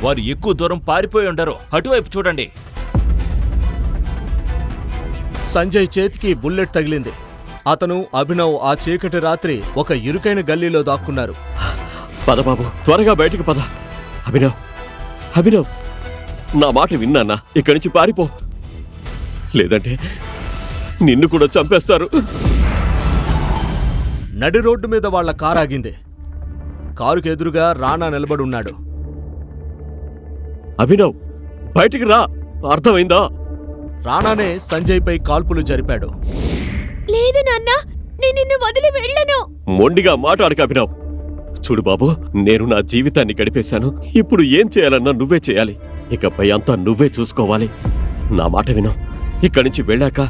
వారు ఎక్కువ దూరం పారిపోయి ఉండరు. అటువైపు చూడండి. సంజయ్ చేతికి బుల్లెట్ తగిలింది. అతను, అభినవ్ ఆ చీకటి రాత్రి ఒక ఇరుకైన గల్లీలో దాక్కున్నారు. పద బాబు, త్వరగా బయటికి పద. అభినవ్, అభినవ్, నా మాట విన్నానా? ఇక్కడి నుంచి పారిపో, లేదంటే నిన్ను కూడా చంపేస్తారు. నడి రోడ్డు మీద వాళ్ల కారు ఆగింది. కారుకు ఎదురుగా రాణా నిలబడున్నాడు. అభినవ్, బయటికి రా, అర్థమైందా? రాణానే సంజయ్పై కాల్పులు జరిపాడు. లేదు నాన్నా, నేను నిన్ను వదిలి వెళ్ళను. మొండిగా మాట్లాడక అభినవ్. చూడు బాబు, నేను నా జీవితాన్ని గడిపేశాను. ఇప్పుడు ఏం చేయాలన్నా నువ్వే చేయాలి. ఇకపై అంతా నువ్వే చూసుకోవాలి. నా మాట విను. ఇక్కడి నుంచి వెళ్ళాక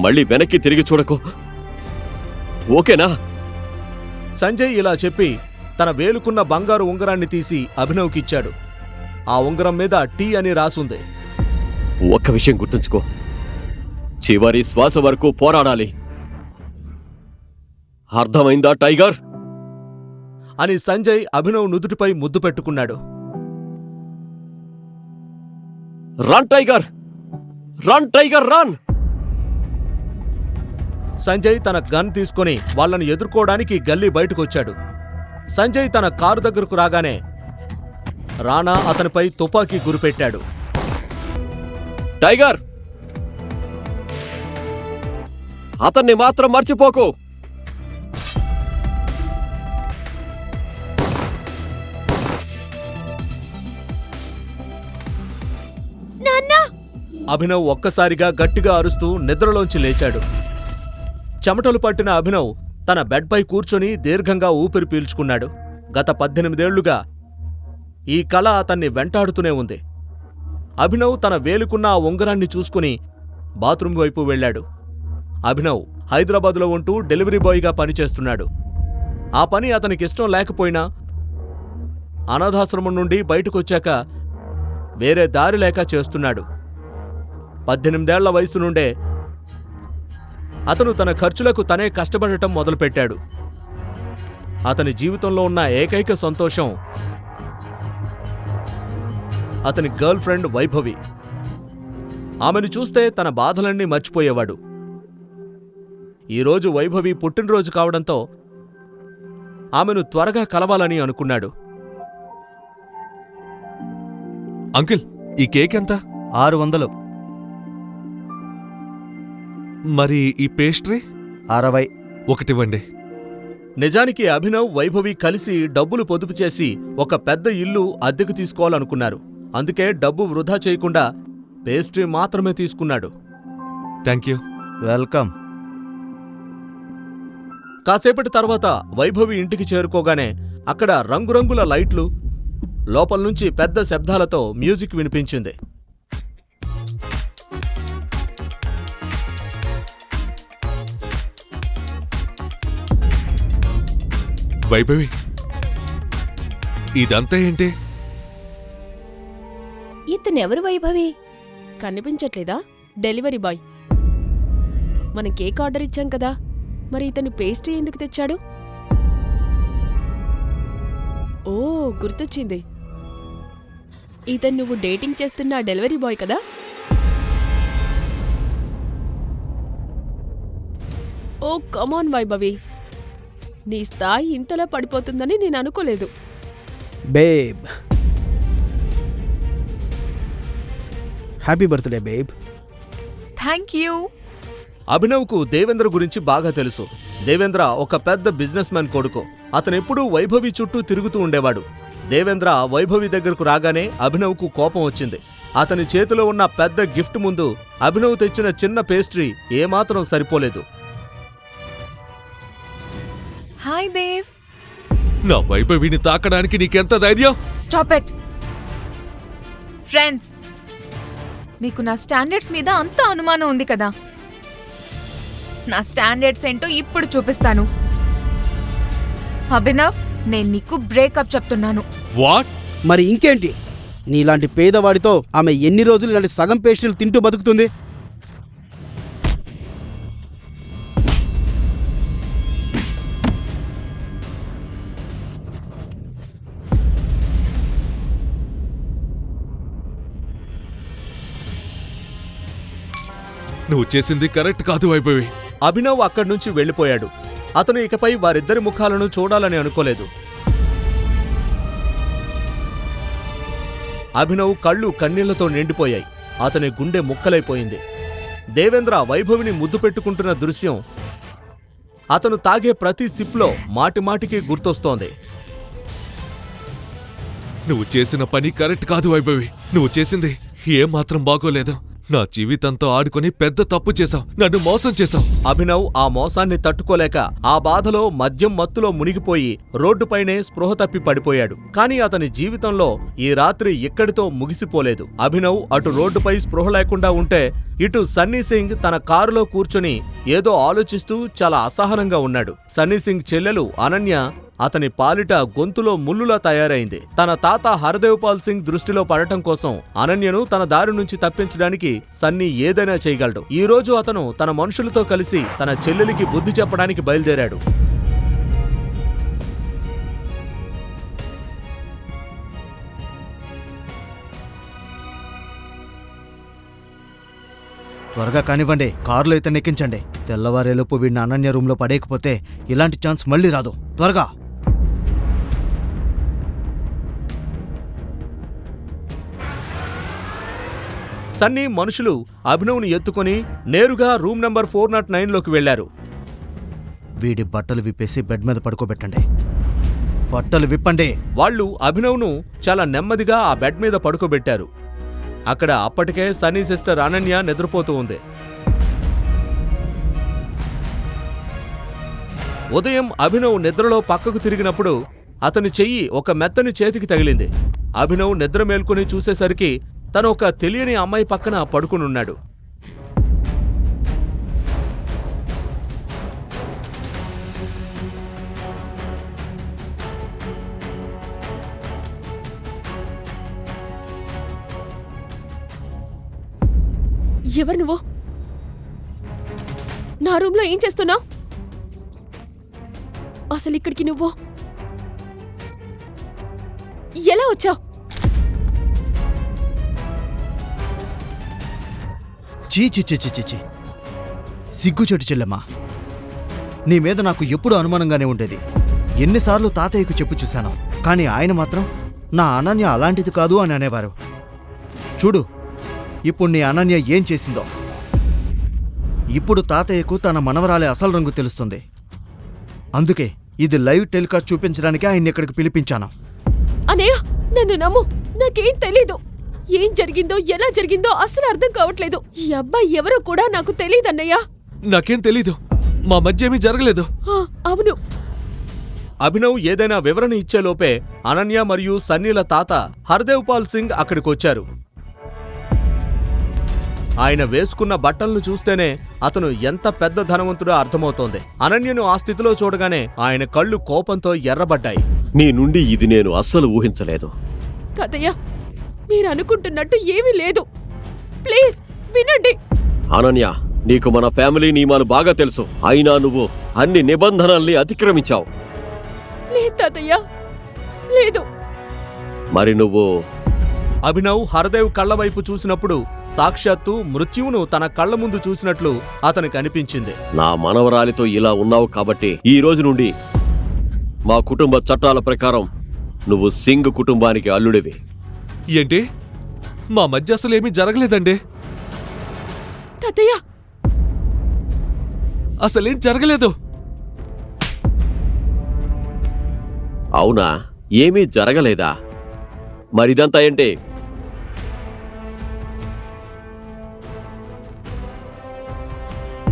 మళ్ళీ వెనక్కి తిరిగి చూడకు, ఓకేనా? సంజయ్ ఇలా చెప్పి తన వేలుకున్న బంగారు ఉంగరాన్ని తీసి అభినవ్కిచ్చాడు. ఆ ఉంగరం మీద టీ అని రాసుంది. ఒక్క విషయం గుర్తుంచుకో, చివరి శ్వాస వరకు పోరాడాలి. అర్థమైందా టైగర్? అని సంజయ్ అభినవ్ నుదుటిపై ముద్దు పెట్టుకున్నాడు. Run tiger, run tiger, run! Sanjay తన గన్ తీసుకుని వాళ్లను ఎదుర్కోవడానికి గల్లీ బయటకొచ్చాడు. సంజయ్ తన కారు దగ్గరకు రాగానే రాణా అతనిపై తుపాకీ గురిపెట్టాడు. టైగర్, అతన్ని మాత్రం మర్చిపోకు. అభినవ్ ఒక్కసారిగా గట్టిగా అరుస్తూ నిద్రలోంచి లేచాడు. చెమటలు పట్టిన అభినవ్ తన బెడ్పై కూర్చొని దీర్ఘంగా ఊపిరి పీల్చుకున్నాడు. గత 18 ఏళ్లుగా ఈ కళ అతన్ని వెంటాడుతూనే ఉంది. అభినవ్ తన వేలుకున్న ఆ ఉంగరాన్ని చూసుకుని బాత్రూం వైపు వెళ్లాడు. అభినవ్ హైదరాబాదులో ఉంటూ డెలివరీ బాయ్గా పనిచేస్తున్నాడు. ఆ పని అతనికిష్టం లేకపోయినా అనాథాశ్రమం నుండి బయటకొచ్చాక వేరే దారి లేక చేస్తున్నాడు. 18 ఏళ్ల వయసు నుండే అతను తన ఖర్చులకు తనే కష్టపడటం మొదలుపెట్టాడు. అతని జీవితంలో ఉన్న ఏకైక సంతోషం అతని గర్ల్ ఫ్రెండ్ వైభవి. ఆమెను చూస్తే తన బాధలన్నీ మర్చిపోయేవాడు. ఈరోజు వైభవి పుట్టినరోజు కావడంతో ఆమెను త్వరగా కలవాలని అనుకున్నాడు. అంకిల్, ఈ కేక్ ఎంత? 600. మరి ఈ పేస్ట్రీ? 60. ఒకటివ్వండి. నిజానికి అభినవ్, వైభవి కలిసి డబ్బులు పొదుపు చేసి ఒక పెద్ద ఇల్లు అద్దెకు తీసుకోవాలనుకున్నారు. అందుకే డబ్బు వృధా చేయకుండా పేస్ట్రీ మాత్రమే తీసుకున్నాడు. Thank you. వెల్కమ్. కాసేపటి తర్వాత వైభవి ఇంటికి చేరుకోగానే అక్కడ రంగురంగుల లైట్లు, లోపల్నుంచి పెద్ద శబ్దాలతో మ్యూజిక్ వినిపించింది. వైభవి, ఇదంతా ఏంటి? ఇతనెవరు వైభవి? కనిపించట్లేదా? Delivery boy. మన కేక్ ఆర్డర్ ఇచ్చాం కదా, మరి ఇతను పేస్ట్రీ ఎందుకు తెచ్చాడు? ఓ, గుర్తొచ్చింది. ఇతను నువ్వు డేటింగ్ చేస్తున్న డెలివరీ బాయ్ కదా? ఓ కమాన్ వైభవి, నీ స్థాయి ఇంతలా పడిపోతుందని నేను అనుకోలేదు. Babe, happy birthday babe. Thank you. అభినవ్కు దేవేంద్ర గురించి బాగా తెలుసు. దేవేంద్ర ఒక పెద్ద బిజినెస్ మ్యాన్ కొడుకు. అతనెప్పుడూ వైభవి చుట్టూ తిరుగుతూ ఉండేవాడు. దేవేంద్ర వైభవి దగ్గరకు రాగానే అభినవ్కు కోపం వచ్చింది. అతని చేతిలో ఉన్న పెద్ద గిఫ్ట్ ముందు అభినవ్ తెచ్చిన చిన్న పేస్ట్రీ ఏమాత్రం సరిపోలేదు. హాయ్ దేవ్. నా వైభవిని తాకడానికి నీకెంత ధైర్యం? Stop it. ఫ్రెండ్స్, మీకు నా స్టాండర్డ్స్ మీద అంత అనుమానం ఉంది కదా. నా స్టాండర్డ్స్ ఏంటో ఇప్పుడు చూపిస్తాను. అభినవ్, నేను నీకు బ్రేకప్ చెప్తున్నాను. వాట్? మరి ఇంకేంటి? నీలాంటి పేదవాడితో ఆమె ఎన్ని రోజులు ఇలాంటి సగం పేస్ట్రీలు తింటూ బతుకుతుంది? నువ్వు చేసింది కరెక్ట్ కాదు వైభవి. అభినవ్ అక్కడి నుంచి వెళ్ళిపోయాడు. అతను ఇకపై వారిద్దరి ముఖాలను చూడాలని అనుకోలేదు. అభినవ్ కళ్ళు కన్నీళ్లతో నిండిపోయాయి. అతని గుండె ముక్కలైపోయింది. దేవేంద్ర వైభవిని ముద్దు పెట్టుకుంటున్న దృశ్యం అతను తాగే ప్రతి సిప్లో మాటిమాటికి గుర్తొస్తోంది. నువ్వు చేసిన పని కరెక్ట్ కాదు వైభవి. నువ్వు చేసింది ఏమాత్రం బాగోలేదు. నా జీవితంతో ఆడుకొని పెద్ద తప్పు చేశావు. నన్ను మోసం చేశావు. అభినవ్ ఆ మోసాన్ని తట్టుకోలేక ఆ బాధలో మద్యం మత్తులో మునిగిపోయి రోడ్డుపైనే స్పృహ తప్పి పడిపోయాడు. కాని అతని జీవితంలో ఈ రాత్రి ఇక్కడితో ముగిసిపోలేదు. అభినవ్ అటు రోడ్డుపై స్పృహ లేకుండా ఉంటే, ఇటు సన్నీ సింగ్ తన కారులో కూర్చొని ఏదో ఆలోచిస్తూ చాలా అసహనంగా ఉన్నాడు. సన్నీ సింగ్ చెల్లెలు అనన్య అతని పాలిట గొంతులో ముల్లులా తయారైంది. తన తాత హరదేవ్ పాల్ సింగ్ దృష్టిలో పడటం కోసం అనన్యను తన దారి నుంచి తప్పించడానికి సన్నీ ఏదైనా చేయగలడు. ఈ రోజు అతను తన మనుషులతో కలిసి తన చెల్లెలికి బుద్ధి చెప్పడానికి బయలుదేరాడు. త్వరగా కానివ్వండి, కారులో అయితే నెక్కించండి. తెల్లవారేలోపు వీడిని అనన్య రూమ్లో పడేయకపోతే ఇలాంటి ఛాన్స్ మళ్ళీ రాదు. త్వరగా. సన్నీ మనుషులు అభినవ్ని ఎత్తుకొని నేరుగా రూమ్ నంబర్ 409లోకి వెళ్లారు. వీడి బట్టలు విప్పేసి బెడ్ మీద పడుకోబెట్టండి. బట్టలు విప్పండి. వాళ్ళు అభినవ్ను చాలా నెమ్మదిగా ఆ బెడ్ మీద పడుకోబెట్టారు. అక్కడ అప్పటికే సన్నీ సిస్టర్ అనన్య నిద్రపోతూ ఉంది. ఉదయం అభినవ్ నిద్రలో పక్కకు తిరిగినప్పుడు అతని చెయ్యి ఒక మెత్తని చేతికి తగిలింది. అభినవ్ నిద్ర మేల్కొని చూసేసరికి తను ఒక తెలియని అమ్మాయి పక్కన పడుకునున్నాడు. ఎవరు నువ్వు? నా రూమ్లో ఏం చేస్తున్నావు? అసలు ఇక్కడికి నువ్వు ఎలా వచ్చావు? చీ చీ చీ చీ చీ, సిగ్గుచెట్టు చెల్లెమ్మా. నీ మీద నాకు ఎప్పుడూ అనుమానంగానే ఉండేది. ఎన్నిసార్లు తాతయ్యకు చెప్పు చూశాను, కానీ ఆయన మాత్రం నా అనన్య అలాంటిది కాదు అని అనేవారు. చూడు ఇప్పుడు నీ అనన్య ఏం చేసిందో. ఇప్పుడు తాతయ్యకు తన మనవరాలే అసలు రంగు తెలుస్తుంది. అందుకే ఇది లైవ్ టెలికాస్ట్ చూపించడానికి ఆయన్ని ఇక్కడికి పిలిపించాను. అనయ్య, నన్ను నమ్ము, నాకేం తెలీదు. ఏం జరిగిందో ఎలా జరిగిందో అసలు అర్థం కావట్లేదు. ఈ అబ్బాయి ఎవరో కూడా నాకు తెలీదన్నయ్యా. నాకేం తెలీదు. మా మధ్య ఏమీ జరగలేదు. అవును. అభినవ్ ఏదైనా వివరణ ఇచ్చేలోపే అనన్య మరియు సన్నీల తాత హర్దేవ్ పాల్ సింగ్ అక్కడికొచ్చారు. ఆయన వేసుకున్న బట్టలను చూస్తేనే అతను ఎంత పెద్ద ధనవంతుడో అర్థమవుతోంది. అనన్యను ఆ స్థితిలో చూడగానే ఆయన కళ్ళు కోపంతో ఎర్రబడ్డాయి. నీ నుండి ఇది నేను అస్సలు ఊహించలేదు. కదయ్య, మీరు అనుకుంటున్నట్టు ఏమీ లేదు. ప్లీజ్ వినండి. అనన్య, నీకు మన ఫ్యామిలీ నియమాలు బాగా తెలుసు. అయినా నువ్వు అన్ని నిబంధనల్ని అతిక్రమించావు. లేదు తాతయ్య, లేదు. మరి నువ్వు... అభినవ్ హరదేవ్ కళ్లవైపు చూసినప్పుడు సాక్షాత్తు మృత్యువును తన కళ్ల ముందు చూసినట్లు అతనికి అనిపించింది. నా మనవరాలితో ఇలా ఉన్నావు కాబట్టి ఈ రోజు నుండి మా కుటుంబ చట్టాల ప్రకారం నువ్వు సింగ్ కుటుంబానికి అల్లుడివి. ఏంటి? మా మధ్య అసలు ఏమీ జరగలేదండి. తాతయ్య, అసలేం జరగలేదు. అవునా? ఏమీ జరగలేదా? మరిదంతా ఏంటి?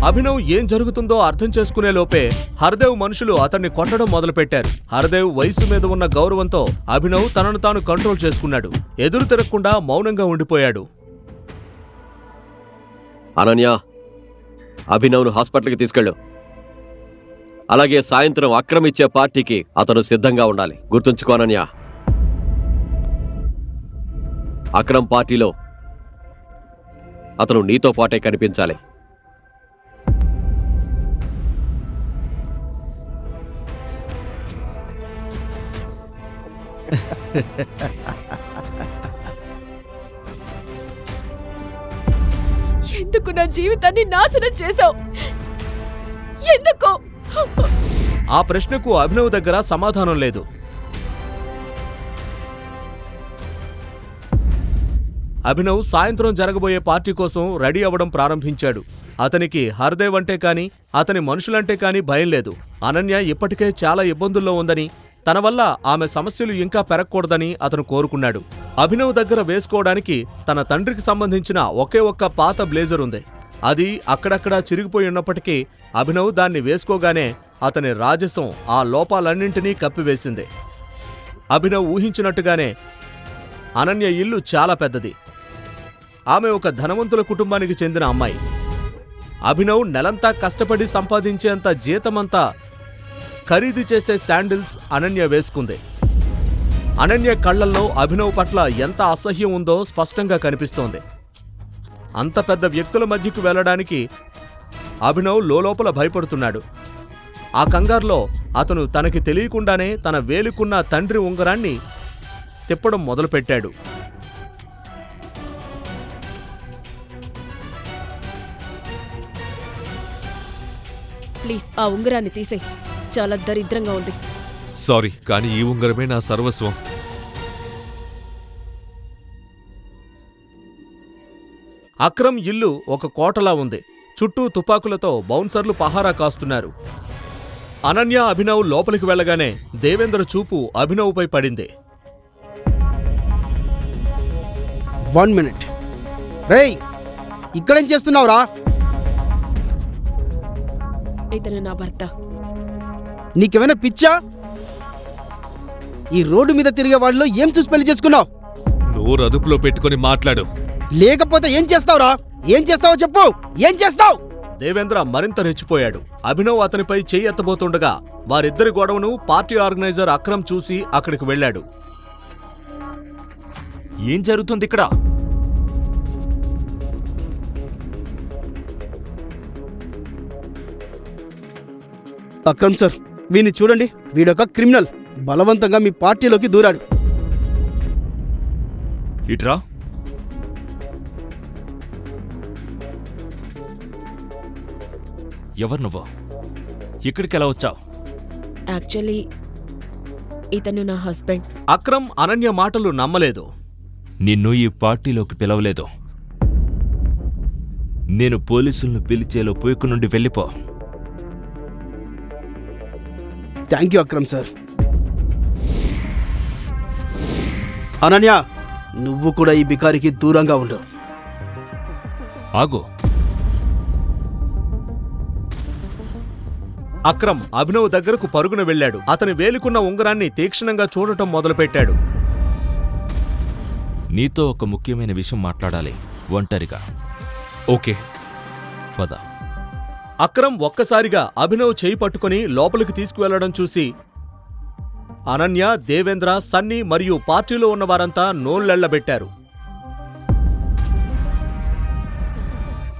అభినవ్ ఏం జరుగుతుందో అర్థం చేసుకునే లోపే హర్దేవ్ మనుషులు అతన్ని కొట్టడం మొదలుపెట్టారు. హర్దేవ్ వయసు మీద ఉన్న గౌరవంతో అభినవ్ తనను తాను కంట్రోల్ చేసుకున్నాడు. ఎదురు తిరగకుండా మౌనంగా ఉండిపోయాడు. అనన్య, అభినవ్ను హాస్పిటల్కి తీసుకెళ్ళు. అలాగే సాయంత్రం అక్రమిచ్చే పార్టీకి అతను సిద్ధంగా ఉండాలి. గుర్తుంచుకో అనన్య, అక్రమ్ పార్టీలో అతను నీతో పాటే కనిపించాలి. ఎందుకు నా జీవితాన్ని నాశనం చేశావు? ఎందుకు? ఆ ప్రశ్నకు అభినవ్ దగ్గర సమాధానం లేదు. అభినవ్ సాయంత్రం జరగబోయే పార్టీ కోసం రెడీ అవ్వడం ప్రారంభించాడు. అతనికి హర్దేవ్ అంటే కాని అతని మనుషులంటే కాని భయం లేదు. అనన్య ఇప్పటికే చాలా ఇబ్బందుల్లో ఉందని, తన వల్ల ఆమె సమస్యలు ఇంకా పెరగకూడదని అతను కోరుకున్నాడు. అభినవ్ దగ్గర వేసుకోవడానికి తన తండ్రికి సంబంధించిన ఒకే ఒక్క పాత బ్లేజర్ ఉంది. అది అక్కడక్కడా చిరిగిపోయి ఉన్నప్పటికీ అభినవ్ దాన్ని వేసుకోగానే అతని రాజసం ఆ లోపాలన్నింటినీ కప్పివేసింది. అభినవ్ ఊహించినట్టుగానే అనన్య ఇల్లు చాలా పెద్దది. ఆమె ఒక ధనవంతుల కుటుంబానికి చెందిన అమ్మాయి. అభినవ్ నెలంతా కష్టపడి సంపాదించేంత జీతమంతా ఖరీదు చేసే శాండిల్స్ అనన్య వేసుకుంది. అనన్య కళ్లల్లో అభినవ్ పట్ల ఎంత అసహ్యం ఉందో స్పష్టంగా కనిపిస్తోంది. అంత పెద్ద వ్యక్తుల మధ్యకు వెళ్లడానికి అభినవ్ లోలోపల భయపడుతున్నాడు. ఆ కంగారులో అతను తనకి తెలియకుండానే తన వేలుకున్న తండ్రి ఉంగరాన్ని తిప్పడం మొదలుపెట్టాడు. ప్లీజ్ ఆ ఉంగరాన్ని తీసేయ్. చాలా దరిద్రంగా ఉంది. సారీ, కానీ ఈ ఉంగరమే నా సర్వస్వం. అక్రమ్ ఇల్లు ఒక కోటలా ఉంది. చుట్టూ తుపాకులతో బౌన్సర్లు పహారా కాస్తున్నారు. అనన్య, అభినవ్ లోపలికి వెళ్లగానే దేవేంద్ర చూపు అభినవ్పై పడింది. 1 minute. రేయ్, ఇక్కడేం చేస్తున్నావురా? ఇతను నా భర్త. నీకేమైనా పిచ్చా? ఈ రోడ్డు మీద తిరిగే వాళ్ళలో ఏం చూసి పెళ్లి చేసుకున్నావు? నోరు అదుపులో పెట్టుకొని మాట్లాడు. లేకపోతే ఏం చేస్తావురా? ఏం చేస్తావో చెప్పు. ఏం చేస్తావు? దేవేంద్ర మరింత రెచ్చిపోయాడు. అభినవ్ అతనిపై చెయ్యి ఎత్తబోతుండగా వారిద్దరి గొడవను పార్టీ ఆర్గనైజర్ అక్రమ్ చూసి అక్కడికి వెళ్ళాడు. ఏం జరుగుతుంది ఇక్కడ? అక్రమ్ సార్, వీడిని చూడండి. వీడొక క్రిమినల్. బలవంతంగా మీ పార్టీలోకి దూరాడు. ఇట్రా. ఎవరు నువ్వు? ఇక్కడికి ఎలా వచ్చావు? యాక్చువల్లీ ఇతను నా హస్బెండ్. అక్రమ్ అనన్య మాటలు నమ్మలేదు. నిన్ను ఈ పార్టీలోకి పిలవలేదు. నేను పోలీసులను పిలిచేలో పోయికు నుండి వెళ్ళిపో. Thank you Akram sir. Ananya, నువ్వు కూడా ఈ బికారికి దూరంగా ఉండు. ఆగు. అక్రమ్ అభినవ్ దగ్గరకు పరుగున వెళ్ళాడు. అతని వేలుకున్న ఉంగరాన్ని తీక్షణంగా చూడటం మొదలుపెట్టాడు. నీతో ఒక ముఖ్యమైన విషయం మాట్లాడాలి, ఒంటరిగా. ఓకే, పద. అక్రమ్ ఒక్కసారిగా అభినవ్ చేయి పట్టుకుని లోపలికి తీసుకువెళ్లడం చూసి అనన్య, దేవేంద్ర, సన్నీ మరియు పార్టీలో ఉన్న వారంతా నోళ్లెళ్లబెట్టారు.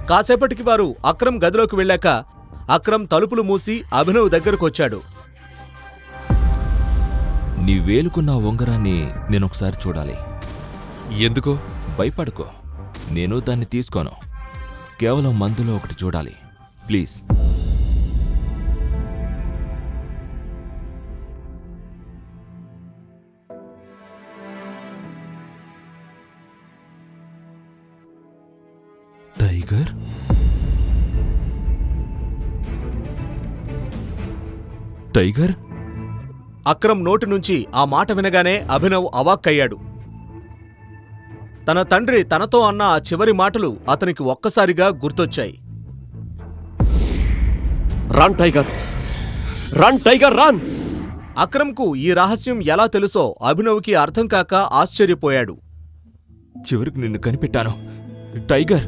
కాసేపటికి వారు అక్రమ్ గదిలోకి వెళ్ళాక అక్రమ్ తలుపులు మూసి అభినవ్ దగ్గరకొచ్చాడు. నీ వేలుకున్న ఉంగరాన్ని నేనొకసారి చూడాలి. ఎందుకో? భయపడుకో, నేను దాన్ని తీసుకోను. కేవలం మందులో ఒకటి చూడాలి, ప్లీజ్. టైగర్? టైగర్? అక్రమ్ నోటి నుంచి ఆ మాట వినగానే అభినవ్ అవాక్కయ్యాడు. తన తండ్రి తనతో అన్న ఆ చివరి మాటలు అతనికి ఒక్కసారిగా గుర్తొచ్చాయి. Run tiger, run tiger, run! అక్రమ్కు ఈ రహస్యం ఎలా తెలుసో అభినవ్కి అర్థం కాక ఆశ్చర్యపోయాడు. చివరికి నిన్ను కనిపెట్టాను, టైగర్.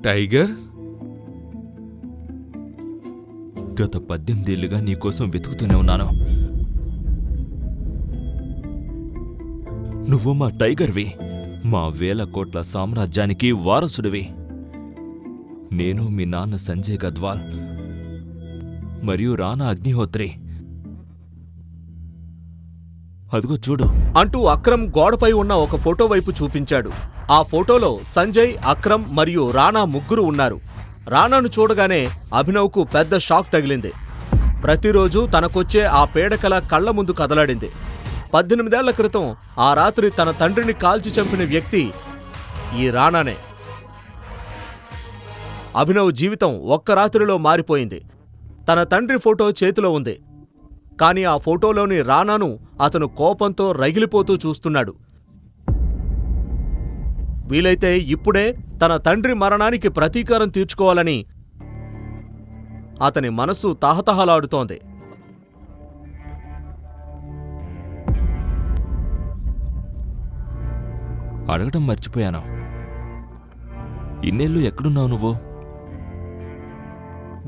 టైగర్? గత 18 ఏళ్లుగా నీకోసం వెతుకుతూనే ఉన్నాను. నువ్వు మా టైగర్వి, మా 1000 కోట్ల సామ్రాజ్యానికి వారసుడివి. నేను మీ నాన్న సంజయ్ గద్వాల్ మరియు రానా అగ్నిహోత్రి. అదిగో చూడు అంటూ అక్రమ్ గోడపై ఉన్న ఒక ఫోటో వైపు చూపించాడు. ఆ ఫోటోలో సంజయ్, అక్రమ్ మరియు రాణా ముగ్గురు ఉన్నారు. రాణాను చూడగానే అభినవ్కు పెద్ద షాక్ తగిలింది. ప్రతిరోజు తనకొచ్చే ఆ పీడకల కళ్ల ముందు కదలాడింది. 18 ఏళ్ల క్రితం ఆ రాత్రి తన తండ్రిని కాల్చి చంపిన వ్యక్తి ఈ రాణానే. అభినవ్ జీవితం ఒక్క రాత్రిలో మారిపోయింది. తన తండ్రి ఫోటో చేతిలో ఉంది. కాని ఆ ఫోటోలోని రాణాను అతను కోపంతో రగిలిపోతూ చూస్తున్నాడు. వీలైతే ఇప్పుడే తన తండ్రి మరణానికి ప్రతీకారం తీర్చుకోవాలని అతని మనసు తహతహలాడుతోంది. అడగడం మర్చిపోయాను. ఇన్నేళ్ళు ఎక్కడున్నావు నువ్వు?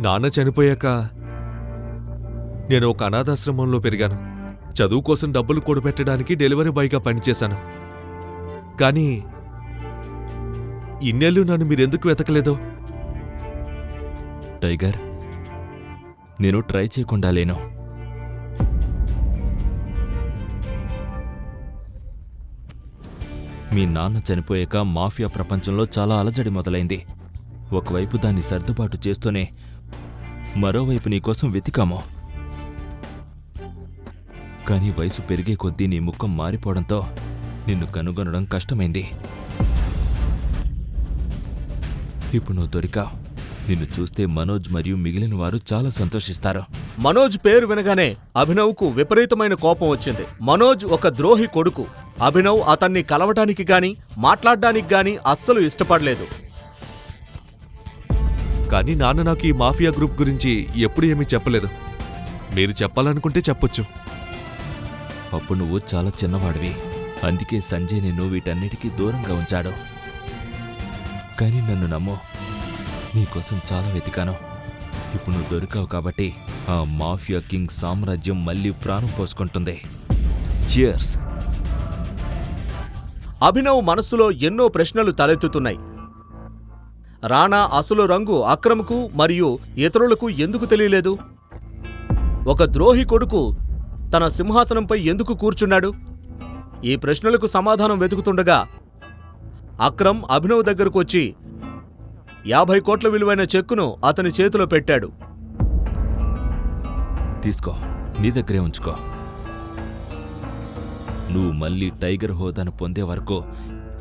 నాన్న చనిపోయాక నేను ఒక అనాథాశ్రమంలో పెరిగాను. చదువు కోసం డబ్బులు కూడబెట్టడానికి డెలివరీ బాయ్గా పనిచేశాను. కానీ ఇన్నేళ్ళు నన్ను మీరెందుకు వెతకలేదు? టైగర్, నేను ట్రై చేయకుండా లేను. మీ నాన్న చనిపోయాక మాఫియా ప్రపంచంలో చాలా అలజడి మొదలైంది. ఒకవైపు దాన్ని సర్దుబాటు చేస్తూనే మరోవైపు నీకోసం వెతికాము. కానీ వయసు పెరిగే కొద్దీ నీ ముఖం మారిపోవడంతో నిన్ను కనుగొనడం కష్టమైంది. ఇప్పుడు నువ్వు దొరికావు. నిన్ను చూస్తే మనోజ్ మరియు మిగిలిన వారు చాలా సంతోషిస్తారు. మనోజ్ పేరు వినగానే అభినవ్కు విపరీతమైన కోపం వచ్చింది. మనోజ్ ఒక ద్రోహి కొడుకు. అభినవ్ అతన్ని కలవటానికి గాని మాట్లాడ్డానికి గాని అస్సలు ఇష్టపడలేదు. కానీ నాన్న నాకు ఈ మాఫియా గ్రూప్ గురించి ఎప్పుడు ఏమీ చెప్పలేదు. మీరు చెప్పాలనుకుంటే చెప్పొచ్చు. అప్పుడు నువ్వు చాలా చిన్నవాడివి. అందుకే సంజయ్ నిన్ను వీటన్నిటికీ దూరంగా ఉంచాడు. కానీ నన్ను నమ్ము, నీకోసం చాలా వెతికాను. ఇప్పుడు నువ్వు దొరికావు కాబట్టి ఆ మాఫియా కింగ్ సామ్రాజ్యం మళ్ళీ ప్రాణం పోసుకుంటుంది. చియర్స్. అభినవ్ మనస్సులో ఎన్నో ప్రశ్నలు తలెత్తుతున్నాయి. రాణా అసలు రంగు అక్రమ్కు మరియు ఇతరులకు ఎందుకు తెలియలేదు? ఒక ద్రోహి కొడుకు తన సింహాసనంపై ఎందుకు కూర్చున్నాడు? ఈ ప్రశ్నలకు సమాధానం వెతుకుతుండగా అక్రమ్ అభినవ్ దగ్గరకు వచ్చి 50 కోట్ల విలువైన చెక్కును అతని చేతిలో పెట్టాడు. తీసుకో, నీ దగ్గరే ఉంచుకో. నువ్వు మళ్ళీ టైగర్ హోదాను పొందే వరకు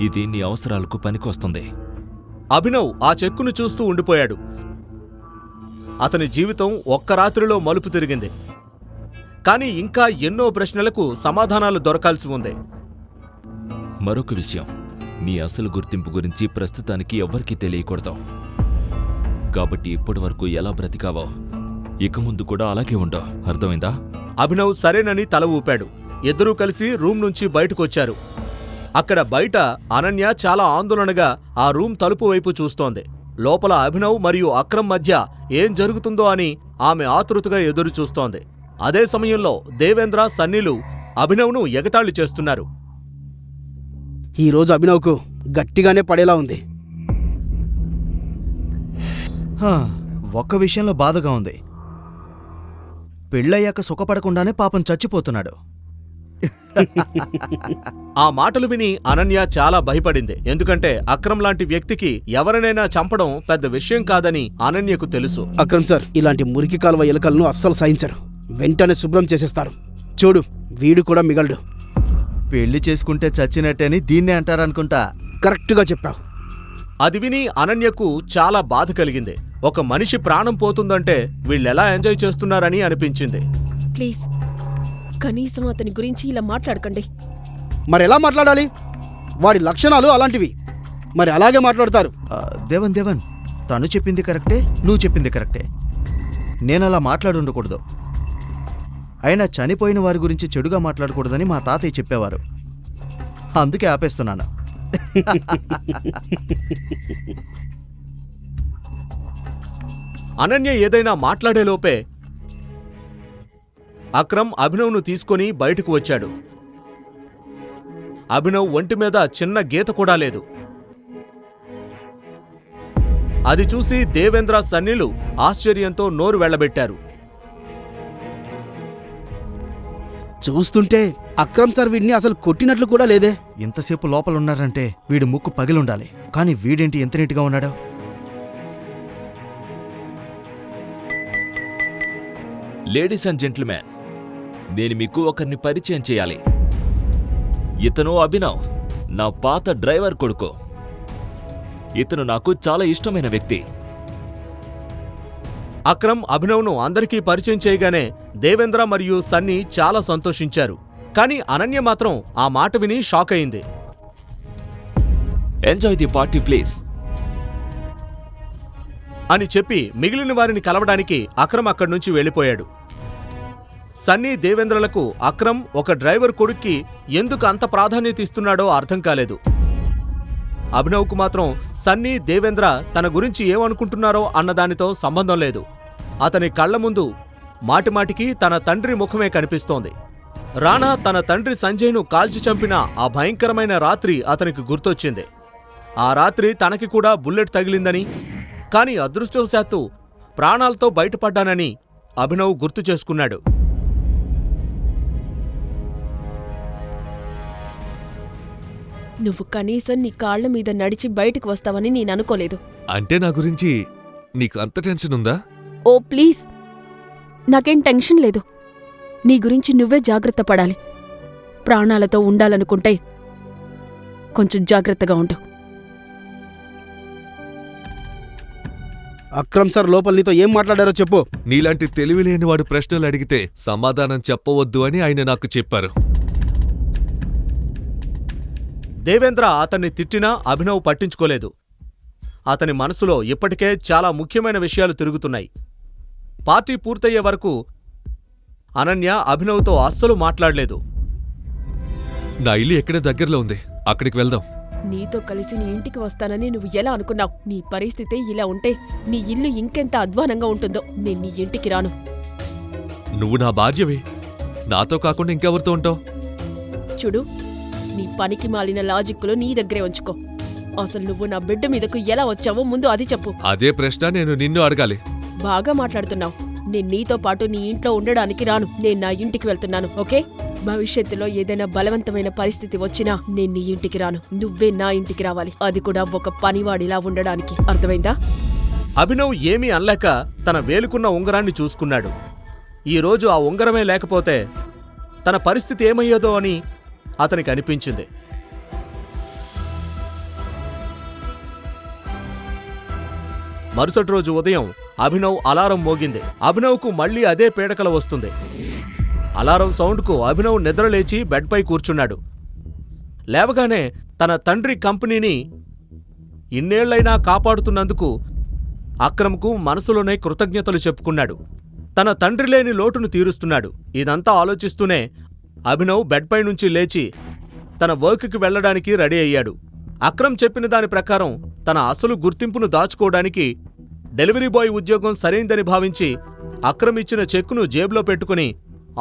ఇది నీ అవసరాలకు పనికొస్తుంది. అభినవ్ ఆ చెక్కును చూస్తూ ఉండిపోయాడు. అతని జీవితం ఒక్క రాత్రిలో మలుపు తిరిగింది. కాని ఇంకా ఎన్నో ప్రశ్నలకు సమాధానాలు దొరకాల్సి ఉంది. మరొక విషయం, నీ అసలు గుర్తింపు గురించి ప్రస్తుతానికి ఎవ్వరికీ తెలియకూడదు. కాబట్టి ఇప్పటి వరకు ఎలా బ్రతికావో ఇక ముందు కూడా అలాగే ఉండో. అర్థమైందా? అభినవ్ సరేనని తల ఊపాడు. ఇద్దరూ కలిసి రూమ్ నుంచి బయటకొచ్చారు. అక్కడ బయట అనన్య చాలా ఆందోళనగా ఆ రూమ్ తలుపు వైపు చూస్తోంది. లోపల అభినవ్ మరియు అక్రమ్ మధ్య ఏం జరుగుతుందో అని ఆమె ఆతృతగా ఎదురు చూస్తోంది. అదే సమయంలో దేవేంద్ర, సన్నీలు అభినవ్ను ఎగతాళి చేస్తున్నారు. ఈరోజు అభినవ్కు గట్టిగానే పడేలా ఉంది. ఒక్క విషయంలో బాధగా ఉంది. పెళ్ళయ్యాక సుఖపడకుండానే పాపం చచ్చిపోతున్నాడు. ఆ మాటలు విని అనన్య చాలా భయపడింది. ఎందుకంటే అక్రమ్ లాంటి వ్యక్తికి ఎవరినైనా చంపడం పెద్ద విషయం కాదని అనన్యకు తెలుసు. అక్రమ్ సార్ ఇలాంటి మురికి కాలువ ఎలుకలను అస్సలు సహించరు. వెంటనే శుభ్రం చేసేస్తారు. చూడు, వీడు కూడా మిగలడు. పెళ్లి చేసుకుంటే చచ్చినట్టని దీన్నే అంటారనుకుంటా. కరెక్ట్గా చెప్పావు. అది విని అనన్యకు చాలా బాధ కలిగింది. ఒక మనిషి ప్రాణం పోతుందంటే వీళ్ళెలా ఎంజాయ్ చేస్తున్నారని అనిపించింది. ప్లీజ్, కనీసం అతని గురించి ఇలా మాట్లాడకండి. మరెలా మాట్లాడాలి? వాడి లక్షణాలు అలాంటివి. మరి అలాగే మాట్లాడతారు. దేవన్, తను చెప్పింది కరెక్టే, నువ్వు చెప్పింది కరెక్టే. నేనలా మాట్లాడుండకూడదు. అయినా చనిపోయిన వారి గురించి చెడుగా మాట్లాడకూడదని మా తాతయ్య చెప్పేవారు. అందుకే ఆపేస్తున్నాను. అనన్య ఏదైనా మాట్లాడేలోపే అక్రమ్ అభినవ్ను తీసుకుని బయటకు వచ్చాడు. అభినవ్ ఒంటి మీద చిన్న గీత కూడా లేదు. అది చూసి దేవేంద్ర, సన్నీలు ఆశ్చర్యంతో నోరు వెళ్లబెట్టారు. చూస్తుంటే అక్రమ్ సార్ వీడిని అసలు కొట్టినట్లు కూడా లేదే. ఇంతసేపు లోపల ఉన్నారంటే వీడి ముక్కు పగిలుండాలి. కానీ వీడేంటి ఎంత నీట్గా ఉన్నాడు? లేడీస్ అండ్ జెంటిల్మెన్, నేను మీకు ఒకరిని పరిచయం చేయాలి. ఇతను అభినవ్, నా పాత డ్రైవర్ కొడుకు. ఇతను నాకు చాలా ఇష్టమైన వ్యక్తి. అక్రమ్ అభినవ్ను అందరికీ పరిచయం చేయగానే దేవేంద్ర మరియు సన్నీ చాలా సంతోషించారు. కానీ అనన్య మాత్రం ఆ మాట విని షాక్ అయింది. ఎంజాయ్ ది పార్టీ ప్లీజ్ అని చెప్పి మిగిలిన వారిని కలవడానికి అక్రమ్ అక్కడి నుంచి వెళ్ళిపోయాడు. సన్నీ దేవేంద్రలకు అక్రమ్ ఒక డ్రైవర్ కొడుక్కి ఎందుకు అంత ప్రాధాన్యత ఇస్తున్నాడో అర్థం కాలేదు. అభినవ్కు మాత్రం సన్నీ దేవేంద్ర తన గురించి ఏమనుకుంటున్నారో అన్నదానితో సంబంధం లేదు. అతని కళ్ల ముందు మాటిమాటికి తన తండ్రి ముఖమే కనిపిస్తోంది. రాణా తన తండ్రి సంజయ్ను కాల్చి చంపిన ఆ భయంకరమైన రాత్రి అతనికి గుర్తొచ్చింది. ఆ రాత్రి తనకి కూడా బుల్లెట్ తగిలిందని, కాని అదృష్టవశాత్తు ప్రాణాలతో బయటపడ్డానని అభినవ్ గుర్తు చేసుకున్నాడు. నువ్వు కనీసం నీ కాళ్ల మీద నడిచి బయటకు వస్తావని నేననుకోలేదు. అంటే నా గురించి నీకు అంత టెన్షన్ ఉందా? ఓ ప్లీజ్, నాకేం టెన్షన్ లేదు. నీ గురించి నువ్వే జాగ్రత్త పడాలి. ప్రాణాలతో ఉండాలనుకుంటే కొంచెం జాగ్రత్తగా ఉండు. అక్రమ్ సార్ లోపల నీతో ఏం మాట్లాడారో చెప్పు. నీలాంటి తెలివిలేని వాడు ప్రశ్నలు అడిగితే సమాధానం చెప్పవద్దు అని ఆయన నాకు చెప్పారు. దేవేంద్ర అతన్ని తిట్టినా అభినవ్ పట్టించుకోలేదు. అతని మనసులో ఇప్పటికే చాలా ముఖ్యమైన విషయాలు తిరుగుతున్నాయి. పార్టీ పూర్తయ్యే వరకు అనన్య అభినవ్తో అస్సలు మాట్లాడలేదు. నా ఇల్లు ఎక్కడ దగ్గరలో ఉంది, అక్కడికి వెళ్దాం. నీతో కలిసి నీ ఇంటికి వస్తానని నువ్వు ఎలా అనుకున్నావు? నీ పరిస్థితి ఇలా ఉంటే నీ ఇల్లు ఇంకెంత అధ్వానంగా ఉంటుందో. నేను నీ ఇంటికి రాను. నువ్వు నా భార్యవి, నాతో కాకుండా ఇంకెవరితో ఉంటావు? చూడు, నీ పనికి మాలిన లాజిక్కులు నీ దగ్గరే ఉంచుకో. అసలు నువ్వు నా బిడ్డ మీదకు ఎలా వచ్చావో ముందు అది చెప్పు. అదే ప్రశ్న నేను నిన్ను అడగాలి. బాగా మాట్లాడుతున్నావు. నేను నీతో పాటు నీ ఇంట్లో ఉండడానికి రాను. నేను నా ఇంటికి వెళ్తున్నాను, ఓకే? భవిష్యత్తులో ఏదైనా బలవంతమైన పరిస్థితి వచ్చినా నేను నీ ఇంటికి రాను. నువ్వే నా ఇంటికి రావాలి, అది కూడా ఒక పనివాడిలా ఉండడానికి. అర్థమైందా? అభినవ్ ఏమీ అనలేక తన వేలుకున్న ఉంగరాన్ని చూసుకున్నాడు. ఈరోజు ఆ ఉంగరమే లేకపోతే తన పరిస్థితి ఏమయ్యేదో అని అతనికి అనిపించింది. మరుసటి రోజు ఉదయం అభినవ్ అలారం మోగింది. అభినవ్కు మళ్లీ అదే పీడకల వస్తుంది. అలారం సౌండ్కు అభినవ్ నిద్రలేచి బెడ్పై కూర్చున్నాడు. లేవగానే తన తండ్రి కంపెనీని ఇన్నేళ్లైనా కాపాడుతున్నందుకు అక్రమ్కు మనసులోనే కృతజ్ఞతలు చెప్పుకున్నాడు. తన తండ్రి లేని లోటును తీరుస్తున్నాడు. ఇదంతా ఆలోచిస్తూనే అభినవ్ బెడ్పై నుంచి లేచి తన వర్క్కి వెళ్లడానికి రెడీ అయ్యాడు. అక్రమ్ చెప్పిన దాని ప్రకారం తన అసలు గుర్తింపును దాచుకోవడానికి డెలివరీ బాయ్ ఉద్యోగం సరైందని భావించి అక్రమ్ ఇచ్చిన చెక్కును జేబులో పెట్టుకుని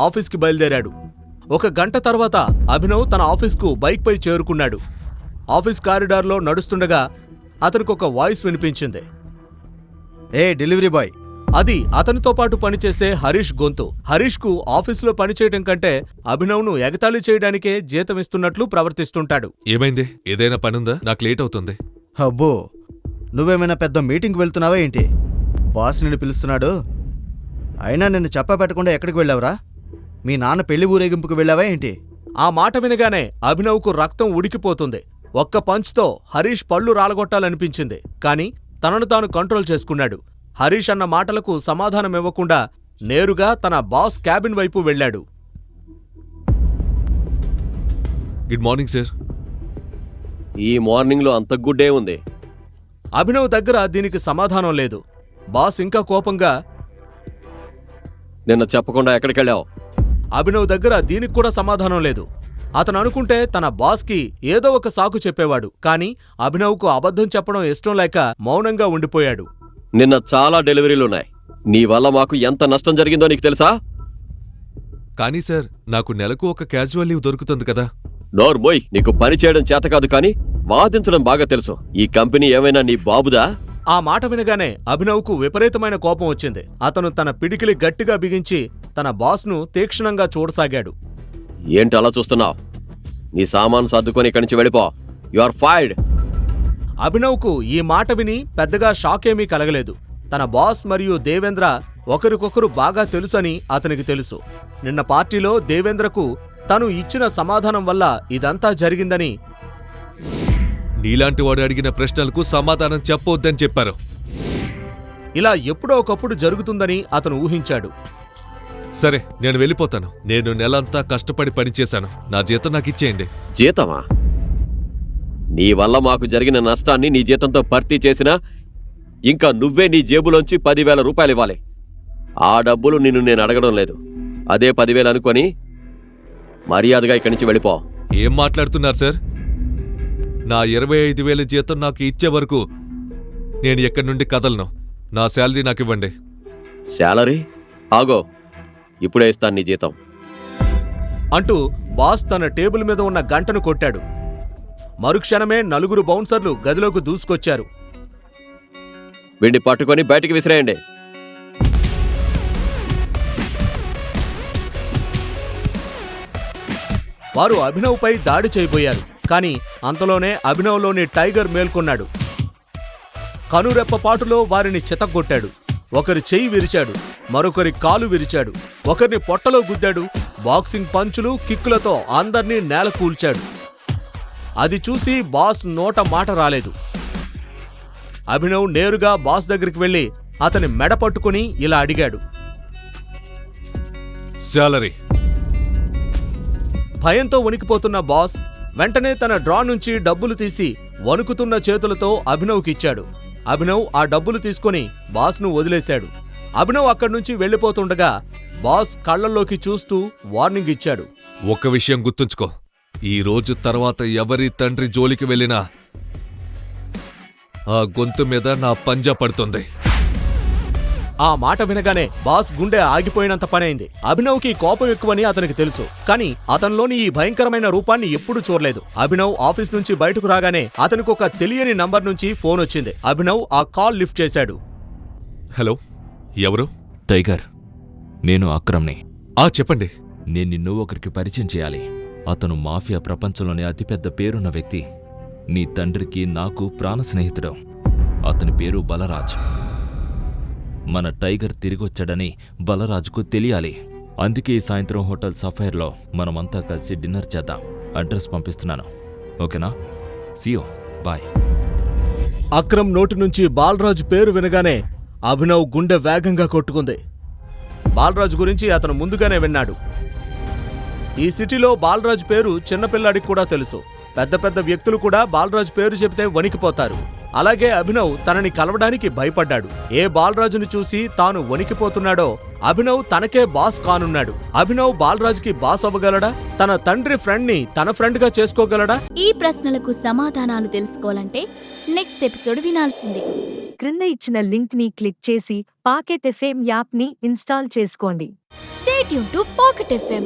ఆఫీస్కి బయలుదేరాడు. 1 గంట తర్వాత అభినవ్ తన ఆఫీస్కు బైక్పై చేరుకున్నాడు. ఆఫీస్ కారిడార్లో నడుస్తుండగా అతనికొక వాయిస్ వినిపించింది. ఏ డెలివరీ బాయ్! అది అతనితో పాటు పనిచేసే హరీష్ గొంతు. హరీష్కు ఆఫీసులో పనిచేయటం కంటే అభినవ్ను ఎగతాళి చేయడానికే జీతమిస్తున్నట్లు ప్రవర్తిస్తుంటాడు. ఏమైంది? ఏదైనా పనుందా? నాకు లేట్ అవుతుంది. అబ్బో, నువ్వేమైనా పెద్ద మీటింగ్కి వెళ్తున్నావా ఏంటి? బాస్ నిన్ను పిలుస్తున్నాడు. అయినా నిన్ను చెప్పబెట్టకుండా ఎక్కడికి వెళ్ళావురా? మీ నాన్న పెళ్లి ఊరేగింపుకు వెళ్ళావా ఏంటి? ఆ మాట వినగానే అభినవ్కు రక్తం ఉడికిపోతుంది. ఒక్క పంచ్తో హరీష్ పళ్ళు రాలగొట్టాలనిపించింది. కాని తనను తాను కంట్రోల్ చేసుకున్నాడు. హరీష్ అన్న మాటలకు సమాధానమివ్వకుండా నేరుగా తన బాస్ క్యాబిన్ వైపు వెళ్ళాడు. Good morning sir. ఈ మార్నింగ్లో అంత గుడ్డే ఉంది. అభినవ్ దగ్గర దీనికి సమాధానం లేదు. బాస్ ఇంకా కోపంగా, నిన్న చెప్పకుండా ఎక్కడికెళ్ళావు? అభినవ్ దగ్గర దీనికి కూడా సమాధానం లేదు. అతను అనుకుంటే తన బాస్కి ఏదో ఒక సాకు చెప్పేవాడు. కాని అభినవ్కు అబద్ధం చెప్పడం ఇష్టం లేక మౌనంగా ఉండిపోయాడు. నిన్న చాలా డెలివరీలున్నాయి. నీ వల్ల మాకు ఎంత నష్టం జరిగిందో నీకు తెలుసా? కానీ సార్, నాకు నెలకు ఒక క్యాజువల్ లీవ్ దొరుకుతుంది కదా. నోర్మోయ్, నీకు పని చేయడం చేత కాదు కానీ వాదించడం బాగా తెలుసు. ఈ కంపెనీ ఏమైనా నీ బాబుదా? ఆ మాట వినగానే అభినవ్కు విపరీతమైన కోపం వచ్చింది. అతను తన పిడికిలి గట్టిగా బిగించి తన బాస్ను తీక్షణంగా చూడసాగాడు. ఏంటి అలా చూస్తున్నావు? నీ సామాను సర్దుకొని ఇక్కడి నుంచి వెళ్ళిపో. You are fired. అభినవ్కు ఈ మాట విని పెద్దగా షాక్ ఏమీ కలగలేదు. తన బాస్ మరియు దేవేంద్ర ఒకరికొకరు బాగా తెలుసని అతనికి తెలుసు. నిన్న పార్టీలో దేవేంద్రకు తను ఇచ్చిన సమాధానం వల్ల ఇదంతా జరిగిందని, నీలాంటి వాడు అడిగిన ప్రశ్నలకు సమాధానం చెప్పొద్దని చెప్పారు. ఇలా ఎప్పుడో ఒకప్పుడు జరుగుతుందని అతను ఊహించాడు. సరే, నేను వెళ్ళిపోతాను. నేను నెలంతా కష్టపడి పనిచేశాను. నా జీతం నాకు ఇచ్చేయండి. జీతమా? నీ వల్ల మాకు జరిగిన నష్టాన్ని నీ జీతంతో భర్తీ చేసినా ఇంకా నువ్వే నీ జేబులోంచి 10,000 రూపాయలు ఇవ్వాలి. ఆ డబ్బులు నిన్ను నేను అడగడం లేదు. అదే 10,000 అనుకొని మర్యాదగా ఇక్కడి నుంచి వెళ్ళిపో. ఏం మాట్లాడుతున్నారు సార్? నా 25,000 జీతం నాకు ఇచ్చే వరకు నేను ఎక్కడి నుండి కదలను. నా శాలరీ నాకు ఇవ్వండి. శాలరీ? ఆగో, ఇప్పుడే ఇస్తాను నీ జీతం అంటూ బాస్ తన టేబుల్ మీద ఉన్న గంటను కొట్టాడు. మరుక్షణమే 4 బౌన్సర్లు గదిలోకి దూసుకొచ్చారు. వీడిని పట్టుకొని బయటికి విసిరేయండి. వారు అభినవ్పై దాడి చేయబోయారు. కానీ అంతలోనే అభినవ్లోని టైగర్ మేల్కొన్నాడు. కనురెప్పపాటులో వారిని చితగ్గొట్టాడు. ఒకరి చెయ్యి విరిచాడు, మరొకరి కాలు విరిచాడు, ఒకరిని పొట్టలో గుద్దాడు. బాక్సింగ్ పంచులు, కిక్కులతో అందర్నీ నేల కూల్చాడు. అది చూసి బాస్ నోట మాట రాలేదు. అభినవ్ నేరుగా బాస్ దగ్గరికి వెళ్లి అతని మెడ పట్టుకుని ఇలా అడిగాడు. శాలరీ. భయంతో వణికిపోతున్న బాస్ వెంటనే తన డ్రా నుంచి డబ్బులు తీసి వణుకుతున్న చేతులతో అభినవ్కిచ్చాడు. అభినవ్ ఆ డబ్బులు తీసుకుని బాస్ను వదిలేశాడు. అభినవ్ అక్కడి నుంచి వెళ్లిపోతుండగా బాస్ కళ్లల్లోకి చూస్తూ వార్నింగ్ ఇచ్చాడు. ఒక్క విషయం గుర్తుంచుకో, ఈ రోజు తర్వాత ఎవరి తండ్రి జోలికి వెళ్ళినా ఆ గొంతు మీద నా పంజా పడుతుంది. ఆ మాట వినగానే బాస్ గుండె ఆగిపోయినంత పనైంది. అభినవ్కి కోపం ఎక్కువని అతనికి తెలుసు. కానీ అతనిలోని ఈ భయంకరమైన రూపాన్ని ఎప్పుడూ చూడలేదు. అభినవ్ ఆఫీస్ నుంచి బయటకు రాగానే అతనికి ఒక తెలియని నంబర్ నుంచి ఫోన్ వచ్చింది. అభినవ్ ఆ కాల్ లిఫ్ట్ చేశాడు. హలో, ఎవరు? టైగర్, నేను అక్రమ్ని. చెప్పండి. నేను నిన్ను ఒకరికి పరిచయం చేయాలి. అతను మాఫియా ప్రపంచంలోనే అతిపెద్ద పేరున్న వ్యక్తి. నీ తండ్రికి నాకు ప్రాణ స్నేహితుడు. అతని పేరు బలరాజ్. మన టైగర్ తిరిగొచ్చాడని బలరాజుకు తెలియాలి. అందుకే ఈ సాయంత్రం హోటల్ సఫైర్లో మనమంతా కలిసి డిన్నర్ చేద్దాం. అడ్రస్ పంపిస్తున్నాను, ఓకేనా? సియో, బాయ్. అక్రమ్ నోటి నుంచి బాలరాజు పేరు వినగానే అభినవ్ గుండె వేగంగా కొట్టుకుంది. బాలరాజు గురించి అతను ముందుగానే విన్నాడు. ఈ సిటీలో బాలరాజు పేరు చిన్నపిల్లాడికి కూడా తెలుసు. పెద్ద పెద్ద వ్యక్తులు కూడా బాలరాజు పేరు చెబితే వణికిపోతారు. అలాగే అభినవ్ తనని కలవడానికి భయపడ్డాడు. ఏ బాలరాజును చూసి తాను వణికిపోతున్నాడో అభినవ్ తనకే బాస్ కానున్నాడు. అభినవ్ బాలరాజుకి బాస్ అవ్వగలడా? తన తండ్రి ఫ్రెండ్ ని తన ఫ్రెండ్ గా చేసుకోగలడా? ఈ ప్రశ్నలకు సమాధానాలు తెలుసుకోవాలంటే నెక్స్ట్ ఎపిసోడ్ వినాల్సిందే. క్రింద ఇచ్చిన లింక్ ని క్లిక్ చేసి పాకెట్ ఎఫ్ఎం యాప్ ని ఇన్స్టాల్ చేసుకోండి. Stay tune to pocket FM.